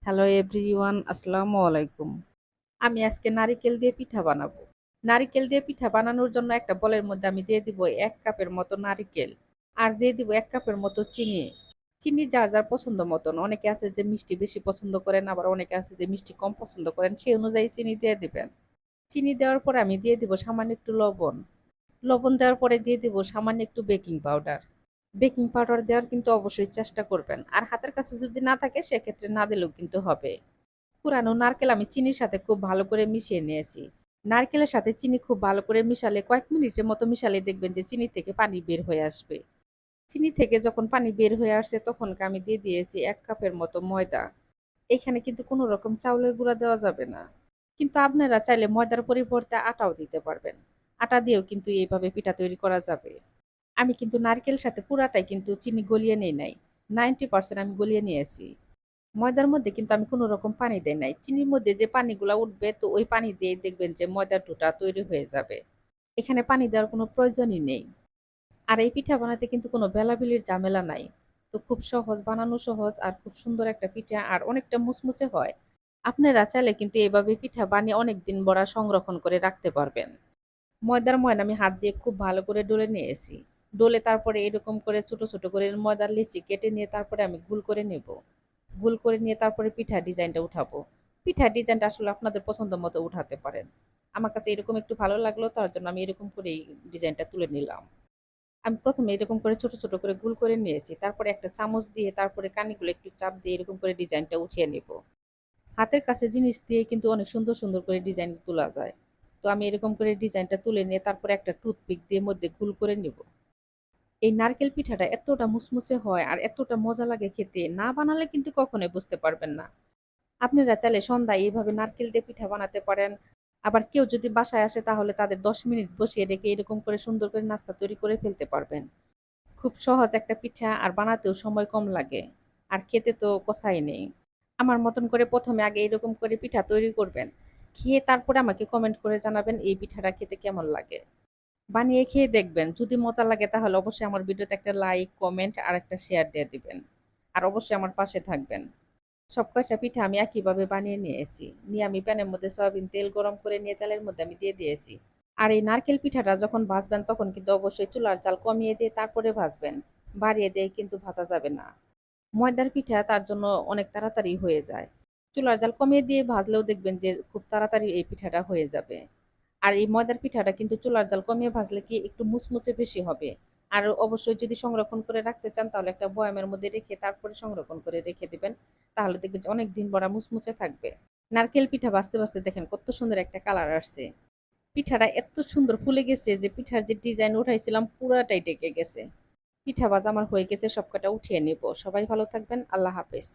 Hello everyone, আসসালামু আলাইকুম। আমি আজকে নারিকেল দিয়ে পিঠা বানাবো। নারিকেল দিয়ে পিঠা বানানোর জন্য একটা বলের মধ্যে আমি দিয়ে দিব ১ কাপের মতো নারিকেল আর দিয়ে দিব ১ কাপের মতো চিনি। চিনি যার, যার পছন্দ মতন। অনেকে আছে যে মিষ্টি বেশি পছন্দ করেন, আবার অনেকে আছে যে মিষ্টি কম পছন্দ করেন। সেই অনুযায়ী চিনি দিয়ে দিবেন। চিনি দেওয়ার পরে আমি দিয়ে দিব সামান্য একটু লবণ। লবণ দেওয়ার পরে দিয়ে দিব সামান্য একটু বেকিং পাউডার। বেকিং পাউডার দেওয়ার কিন্তু অবশ্যই চেষ্টা করবেন। আর হাতের কাছে যদি না থাকে সেক্ষেত্রে না দিলেও কিন্তু হবে। পুরানো নারকেল আমি চিনির সাথে খুব ভালো করে মিশিয়ে নিয়েছি। নারকেলের সাথে চিনি খুব ভালো করে মিশালে কয়েক মিনিটের মতো মিশালে দেখবেন যে চিনি থেকে পানি বের হয়ে আসবে। চিনি থেকে যখন পানি বের হয়ে আসছে তখন আমি দিয়ে দিয়েছি ১ কাপের মতো ময়দা। এখানে কিন্তু কোনো রকম চাউলের গুঁড়া দেওয়া যাবে না। কিন্তু আপনারা চাইলে ময়দার পরিবর্তে আটাও দিতে পারবেন। আটা দিয়েও কিন্তু এইভাবে পিঠা তৈরি করা যাবে। আমি কিন্তু নারকেলের সাথে পুরাটাই কিন্তু চিনি গলিয়ে নেই নাই। 90% আমি গলিয়ে নিয়েছি। ময়দার মধ্যে কিন্তু আমি কোনো রকম পানি দেই নাই। চিনির মধ্যে যে পানিগুলা উঠবে তো ওই পানি দিয়েই দেখবেন যে ময়দার ডোটা তৈরি হয়ে যাবে। এখানে পানি দেওয়ার কোনো প্রয়োজনই নেই। আর এই পিঠা বানাতে কিন্তু কোনো বেলাবেলির ঝামেলা নাই। তো খুব সহজ, বানানো সহজ আর খুব সুন্দর একটা পিঠা আর অনেকটা মুচমুচে হয়। আপনারা চাইলে কিন্তু এভাবে পিঠা বানিয়ে অনেকদিন বড়া সংরক্ষণ করে রাখতে পারবেন। ময়দার ময়ান আমি হাত দিয়ে খুব ভালো করে ডলে নিয়েছি। ডলে তারপরে এরকম করে ছোট, ছোট করে ময়দার লিচি কেটে নিয়ে তারপরে আমি গোল করে নেব। গোল করে নিয়ে তারপরে পিঠার ডিজাইনটা উঠাবো। পিঠার ডিজাইনটা আসলে আপনাদের পছন্দ মতো উঠাতে পারেন। আমার কাছে এরকম একটু ভালো লাগলো তার জন্য আমি এরকম করেই ডিজাইনটা তুলে নিলাম। আমি ১ম এ এরকম করে ছোট, ছোট করে গোল করে নিয়েছি। তারপরে একটা চামচ দিয়ে তারপরে কানিগুলো একটু চাপ দিয়ে এরকম করে ডিজাইনটা উঠিয়ে নেব। হাতের কাছে জিনিস দিয়ে কিন্তু অনেক সুন্দর, সুন্দর করে ডিজাইন তোলা যায়। তো আমি এরকম করে ডিজাইনটা তুলে নিয়ে তারপরে একটা টুথপিক দিয়ে মধ্যে গোল করে নিব। এই নারকেল পিঠাটা এতটা মুচমুচে হয় আর এতটা মজা লাগে খেতে, না বানালে কিন্তু কখনোই বুঝতে পারবেন না। আপনারা চাইলে সন্ধ্যায় এইভাবে নারকেল দিয়ে পিঠা বানাতে পারেন। আবার কেউ যদি বাসায় আসে তাহলে তাদের ১০ মিনিট বসিয়ে রেখে এরকম করে সুন্দর করে নাস্তা তৈরি করে ফেলতে পারবেন। খুব সহজ একটা পিঠা আর বানাতেও সময় কম লাগে। আর খেতে তো কথাই নেই। আমার মতন করে ১ম এ আগে এরকম করে পিঠা তৈরি করবেন। খেয়ে তারপরে আমাকে কমেন্ট করে জানাবেন এই পিঠাটা খেতে কেমন লাগে। বানিয়ে খেয়ে দেখবেন। যদি মজা লাগে তাহলে অবশ্যই আমার ভিডিওতে একটা লাইক, কমেন্ট আর একটা শেয়ার দিয়ে দিবেন। আর অবশ্যই আমার পাশে থাকবেন। সব কয়টা পিঠা আমি একইভাবে বানিয়ে নিয়েছি। নিয়ে আমি প্যানের মধ্যে সয়াবিন তেল গরম করে নিয়ে তেলের মধ্যে আমি দিয়ে দিয়েছি। আর এই নারকেল পিঠাটা যখন ভাজবেন তখন কিন্তু অবশ্যই চুলার জাল কমিয়ে দিয়ে তারপরে ভাজবেন। বাড়িয়ে দিয়ে কিন্তু ভাজা যাবে না। ময়দার পিঠা তার জন্য অনেক তাড়াতাড়ি হয়ে যায়। চুলার জাল কমিয়ে দিয়ে ভাজলেও দেখবেন যে খুব তাড়াতাড়ি এই পিঠাটা হয়ে যাবে। আর এই ময়দার পিঠাটা কিন্তু চুলার জাল কমিয়ে ভাজলে কি একটু মুচমুচে বেশি হবে। আর অবশ্যই যদি সংরক্ষণ করে রাখতে চান তাহলে একটা বয়ামের মধ্যে রেখে তারপরে সংরক্ষণ করে রেখে দিবেন। তাহলে দেখবেন যে অনেকদিন বড়া মুচমুচে থাকবে। নারকেল পিঠা ভাজতে, ভাজতে দেখেন কত সুন্দর একটা কালার আসছে। পিঠাটা এত সুন্দর ফুলে গেছে যে পিঠার যে ডিজাইন উঠাইছিলাম পুরাটাই ঢেকে গেছে। পিঠা ভাজা আমার হয়ে গেছে, সবকটা উঠিয়ে নিব। সবাই ভালো থাকবেন। আল্লাহ হাফেজ।